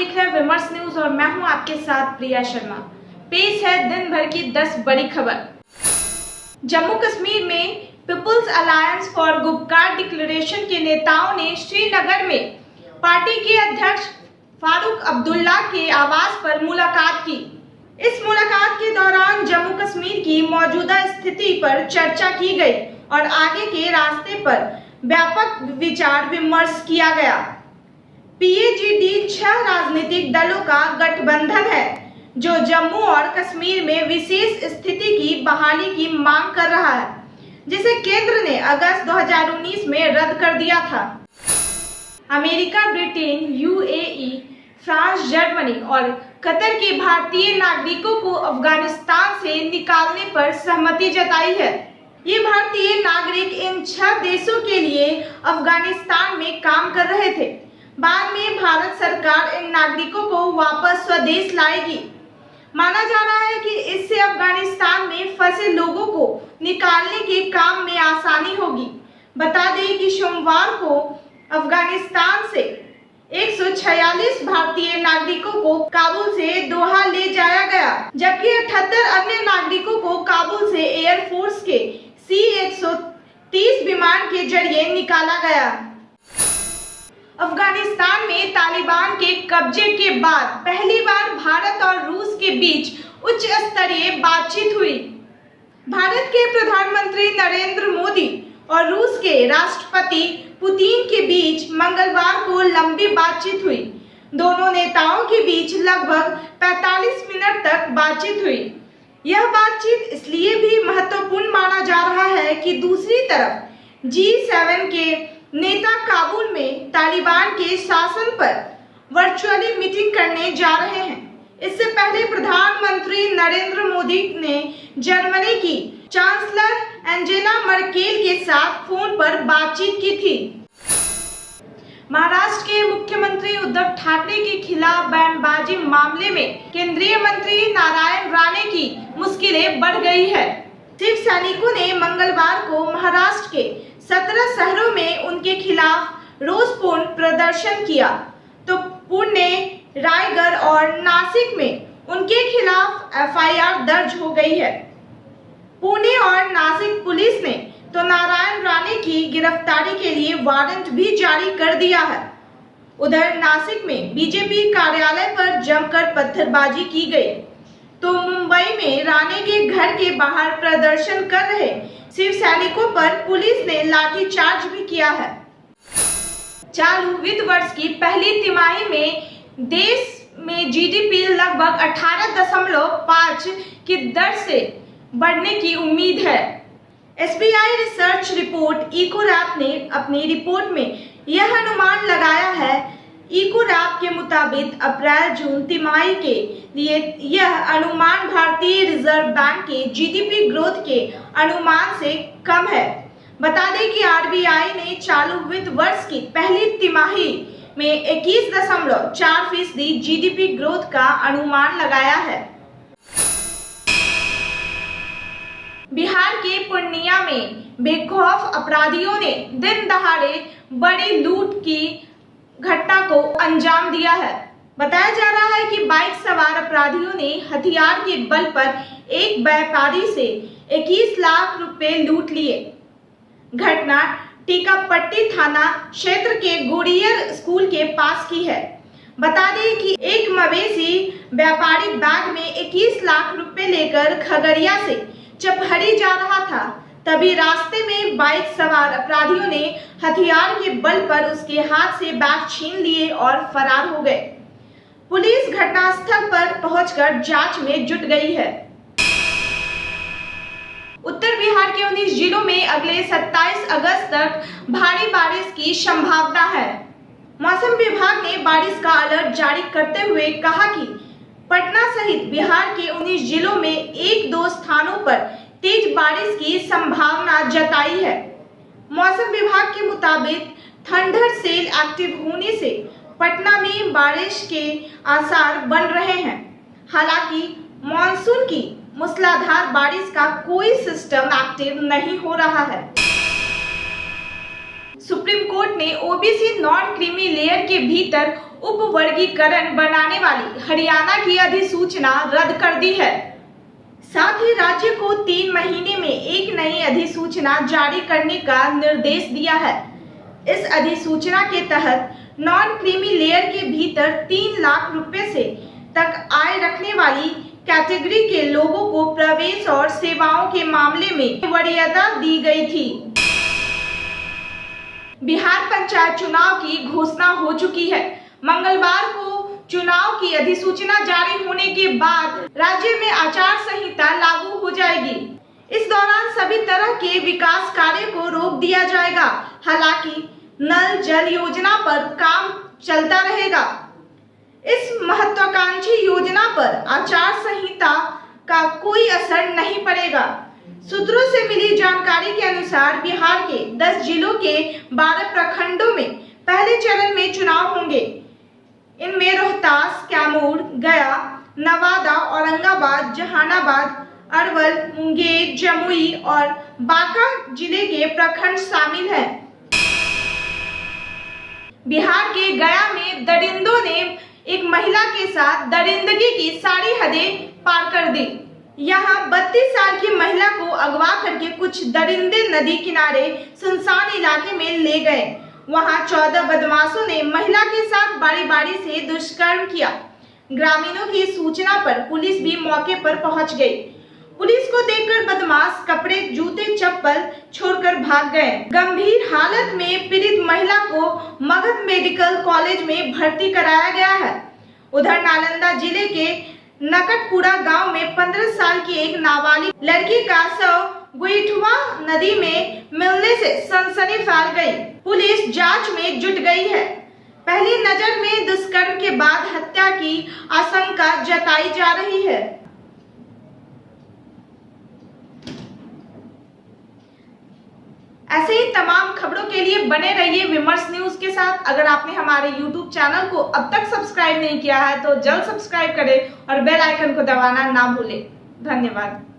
देख रहे हैं विमर्श न्यूज और मैं हूं आपके साथ प्रिया शर्मा। पेश है दिन भर की 10 बड़ी खबर। जम्मू कश्मीर में people's alliance for Gupkar declaration के नेताओं ने श्रीनगर में पार्टी के अध्यक्ष फारूक अब्दुल्ला के आवास पर मुलाकात की। इस मुलाकात के दौरान जम्मू कश्मीर की मौजूदा स्थिति पर चर्चा की गई और आगे के रास्ते पर व्यापक विचार विमर्श किया गया। PAGD 6 राजनीतिक दलों का गठबंधन है जो जम्मू और कश्मीर में विशेष स्थिति की बहाली की मांग कर रहा है, जिसे केंद्र ने अगस्त 2019 में रद्द कर दिया था। America, Britain, UAE, France, Germany और कतर के भारतीय नागरिकों को अफगानिस्तान से निकालने पर सहमति जताई है। ये भारतीय नागरिक इन 6 देशों के लिए अफगानिस्तान में काम कर रहे थे। बाद में भारत सरकार इन नागरिकों को वापस स्वदेश लाएगी। माना जा रहा है कि इससे अफगानिस्तान में फंसे लोगों को निकालने के काम में आसानी होगी। बता दें कि सोमवार को अफगानिस्तान से 146 भारतीय नागरिकों को काबुल से दोहा ले जाया गया, जबकि 78 अन्य नागरिकों को काबुल से एयरफोर्स के C-130 विमान के जरिए निकाला गया। अफगानिस्तान में तालिबान के कब्जे के बाद पहली बार भारत और रूस के बीच उच्च स्तरीय बातचीत हुई। भारत के प्रधानमंत्री नरेंद्र मोदी और रूस के राष्ट्रपति पुतिन के बीच मंगलवार को लंबी बातचीत हुई। दोनों नेताओं के बीच लगभग 45 मिनट तक बातचीत हुई। यह बातचीत इसलिए भी महत्वपूर्ण माना जा रहा है कि दूसरी तरफ G7 के नेता काबुल में तालिबान के शासन पर वर्चुअली मीटिंग करने जा रहे हैं। इससे पहले प्रधानमंत्री नरेंद्र मोदी ने जर्मनी की चांसलर एंजेला मर्केल के साथ फोन पर बातचीत की थी। महाराष्ट्र के मुख्यमंत्री उद्धव ठाकरे के खिलाफ बयानबाजी मामले में केंद्रीय मंत्री नारायण राणे की मुश्किलें बढ़ गई है। शिव सैनिकों ने मंगलवार को महाराष्ट्र के 17 शहरों में उनके खिलाफ रोषपूर्ण प्रदर्शन किया, तो पुणे, रायगढ़ और नासिक में उनके खिलाफ FIR दर्ज हो गई है। पुणे और नासिक पुलिस ने तो नारायण राणे की गिरफ्तारी के लिए वारंट भी जारी कर दिया है। उधर नासिक में बीजेपी कार्यालय पर जमकर पत्थरबाजी की गई, तो मुंबई में राणे के घर के बाहर प्रदर्शन कर रहे शिव सैनिकों पर पुलिस ने लाठीचार्ज भी किया है। चालू वित्त वर्ष की पहली तिमाही में देश में GDP लगभग 18.5 की दर से बढ़ने की उम्मीद है। SBI रिसर्च रिपोर्ट इकोरैप ने अपनी रिपोर्ट में यह अनुमान लगाया है। इकोरैप के मुताबिक अप्रैल-जून तिमाही के लिए यह अनुमान भारतीय रिजर्व बैंक के GDP ग्रोथ के अनुमान से कम है। बता दें कि RBI ने चालू वित्त वर्ष की पहली तिमाही में 21.4% GDP ग्रोथ का अनुमान लगाया है। बिहार के पूर्णिया में बेखौफ अपराधियों ने दिन दहाड़े बड़ी लूट की घटना को अंजाम दिया है। बताया जा रहा है कि बाइक सवार अपराधियों ने हथियार के बल पर एक व्यापारी से 21 लाख रुपए लूट लिए। घटना टीकापट्टी थाना क्षेत्र के गोड़ियर स्कूल के पास की है। बता दें कि एक मवेशी व्यापारी बैग में 21 लाख रुपए लेकर खगड़िया से चपहड़ी जा रहा था, तभी रास्ते में बाइक सवार अपराधियों ने हथियार के बल पर उसके हाथ से बैग छीन लिए और फरार हो गए। पुलिस घटनास्थल पर पहुंचकर जांच में जुट गई है। उत्तर बिहार के 19 जिलों में अगले 27 अगस्त तक भारी बारिश की संभावना है। मौसम विभाग ने बारिश का अलर्ट जारी करते हुए कहा कि पटना सहित बिहार के 19 जिलों में 1-2 स्थानों पर तेज बारिश की संभावना जताई है। मौसम विभाग के मुताबिक थंडर सेल एक्टिव होने से पटना में बारिश के आसार बन रहे हैं। हालांकि मॉनसून की मूसलाधार बारिश का कोई सिस्टम एक्टिव नहीं हो रहा है। सुप्रीम कोर्ट कोर्ट ने ओबीसी नॉन क्रीमी लेयर के भीतर उपवर्गीकरण बनाने वाली हरियाणा की अधिसूचना रद्द कर दी है। साथ ही राज्य को 3 महीने में एक नई अधिसूचना जारी करने का निर्देश दिया है। इस अधिसूचना के तहत नॉन क्रीमी लेयर के भीतर 3 लाख रुपए से तक आय रखने वाली कैटेगरी के लोगों को प्रवेश और सेवाओं के मामले में वरीयता दी गई थी। बिहार पंचायत चुनाव की घोषणा हो चुकी है। मंगलवार को चुनाव की अधिसूचना जारी होने के बाद राज्य में आचार संहिता लागू हो जाएगी। इस दौरान सभी तरह के विकास कार्य को रोक दिया जाएगा। हालांकि नल जल योजना पर काम चलता रहेगा। इस महत्वाकांक्षी योजना पर आचार संहिता का कोई असर नहीं पड़ेगा। सूत्रों से मिली जानकारी के अनुसार बिहार के 10 जिलों के 12 प्रखंडों में पहले चरण में चुनाव होंगे। इनमें रोहतास, कैमूर, गया, नवादा, औरंगाबाद, जहानाबाद, अरवल, मुंगेर, जमुई और बांका जिले के प्रखंड शामिल हैं। बिहार के गया में दरिंदों ने एक महिला के साथ दरिंदगी की सारी हदें पार कर दी। यहाँ 32 साल की महिला को अगवा करके कुछ दरिंदे नदी किनारे सुनसान इलाके में ले गए। वहाँ 14 बदमाशों ने महिला के साथ बारी बारी से दुष्कर्म किया। ग्रामीणों की सूचना पर पुलिस भी मौके पर पहुंच गई। पुलिस को देखकर बदमाश कपड़े, जूते, चप्पल छोड़कर भाग गए। गंभीर हालत में पीड़ित महिला को मगध मेडिकल कॉलेज में भर्ती कराया गया है। उधर नालंदा जिले के नकटपुरा गांव में 15 साल की एक नाबालिग लड़की का शव गुइठवा नदी में मिलने से सनसनी फैल गई। पुलिस जांच में जुट गई है। पहली नजर में दुष्कर्म के बाद हत्या की आशंका जताई जा रही है। ऐसे ही तमाम खबरों के लिए बने रहिए विमर्श न्यूज के साथ। अगर आपने हमारे YouTube चैनल को अब तक सब्सक्राइब नहीं किया है तो जल्द सब्सक्राइब करें और बेल आइकन को दबाना ना भूलें। धन्यवाद।